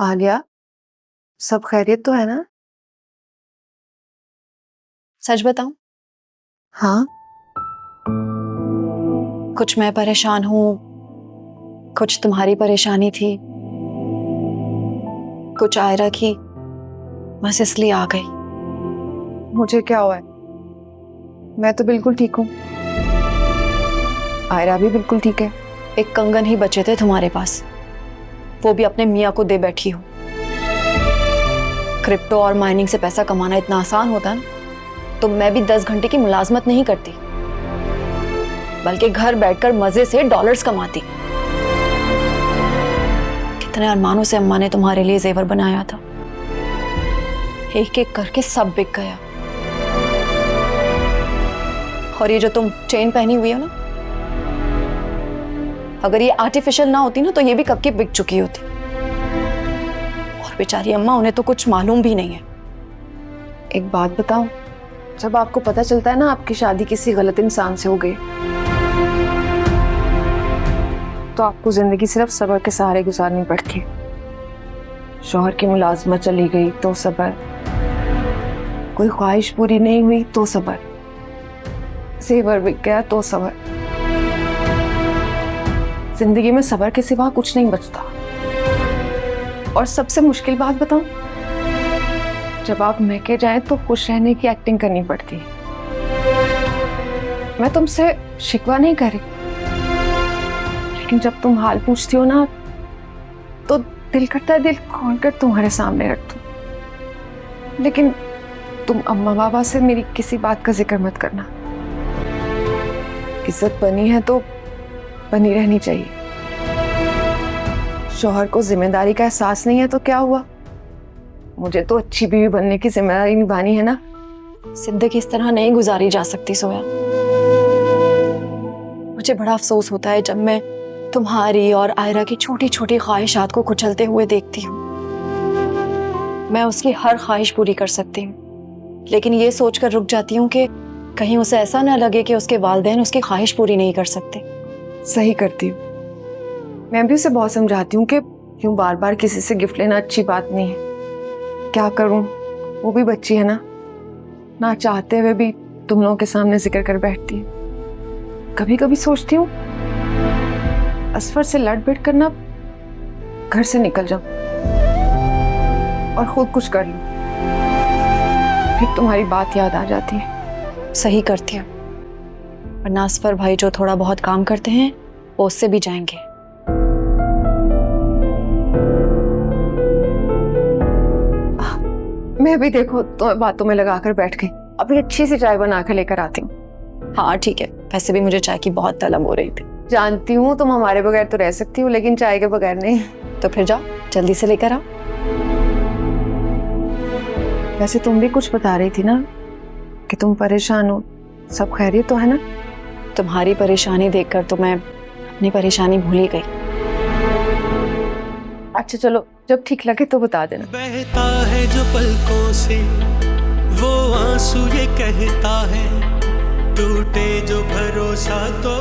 आलिया, सब खैरियत तो है ना? सच बताऊं, हाँ। कुछ मैं परेशान हूं, कुछ तुम्हारी परेशानी थी, कुछ आयरा की, बस इसलिए आ गई। मुझे क्या हुआ है? मैं तो बिल्कुल ठीक हूँ। आयरा भी बिल्कुल ठीक है। एक कंगन ही बचे थे तुम्हारे पास, वो भी अपने मियाँ को दे बैठी हो। क्रिप्टो और माइनिंग से पैसा कमाना इतना आसान होता ना, तो मैं भी 10 घंटे की मुलाजमत नहीं करती, बल्कि घर बैठकर मजे से डॉलर्स कमाती। कितने अरमानों से अम्मा ने तुम्हारे लिए जेवर बनाया था, एक एक करके सब बिक गया। और ये जो तुम चेन पहनी हुई हो ना, अगर ये आर्टिफिशियल ना होती ना तो ये भी कब की बिक चुकी होती। और बेचारी अम्मा, उन्हें तो कुछ मालूम भी नहीं है। एक बात बताओ, जब आपको पता चलता है ना आपकी शादी किसी गलत इंसान से हो गई, तो आपको जिंदगी सिर्फ सब्र के सहारे गुजारनी पड़ती है। शौहर की मुलाजमत चली गई तो सब्र, कोई ख्वाहिश पूरी नहीं हुई तो सब्र, जेवर बिक गया तो सब्र। जिंदगी में सब्र के सिवा कुछ नहीं बचता। और सबसे मुश्किल बात बताऊं, जब आप महके जाएं तो खुश रहने की एक्टिंग करनी पड़ती है। मैं तुमसे शिकवा नहीं कर रही, लेकिन जब तुम हाल पूछती हो ना, तो दिल करता है दिल खोलकर तुम्हारे सामने रख दूं। लेकिन तुम अम्मा बाबा से मेरी किसी बात का जिक्र मत करना। इज्जत बनी है तो बनी रहनी चाहिए। शौहर को जिम्मेदारी का एहसास नहीं है तो क्या हुआ? मुझे तो अच्छी बीवी बनने की जिम्मेदारी निभानी है ना। जिंदगी इस तरह नहीं गुजारी जा सकती सोया। मुझे बड़ा अफसोस होता है जब मैं तुम्हारी और आयरा की छोटी छोटी ख्वाहिशात को कुचलते हुए देखती हूँ। मैं उसकी हर ख्वाहिश पूरी कर सकती हूँ, लेकिन ये सोचकर रुक जाती हूँ कि कहीं उसे ऐसा ना लगे कि उसके वालिदैन उसकी ख्वाहिश पूरी नहीं कर सकते। सही करती हूँ। मैं भी उसे बहुत समझाती हूँ कि यूं बार बार किसी से गिफ्ट लेना अच्छी बात नहीं है। क्या करूँ, वो भी बच्ची है ना चाहते हुए भी तुम लोगों के सामने जिक्र कर बैठती है। कभी कभी सोचती हूँ असफर से लड़ भिड़ करना, घर से निकल जाऊं और खुद कुछ कर लूं। फिर तुम्हारी बात याद आ जाती है। सही करती हो, वरना असफर भाई जो थोड़ा बहुत काम करते हैं वो उससे भी जाएंगे। मैं भी देखो तो बातों में लगाकर बैठ गई। अभी अच्छी सी चाय बना कर लेकर आती हूँ। हाँ ठीक है, वैसे भी मुझे चाय की बहुत तलब हो रही थी। जानती हूँ तुम हमारे बगैर तो रह सकती हो, लेकिन चाय के बगैर नहीं। तो फिर जाओ, जल्दी से लेकर आओ। वैसे तुम भी कुछ बता रही थी ना कि तुम परेशान हो, सब खैरियत तो है ना? तुम्हारी परेशानी देखकर तो मैं अपनी परेशानी भूल ही गई। अच्छा चलो, जब ठीक लगे तो बता देना। बहता है जो पलकों से वो आंसू ये कहता है, टूटे जो भरोसा तो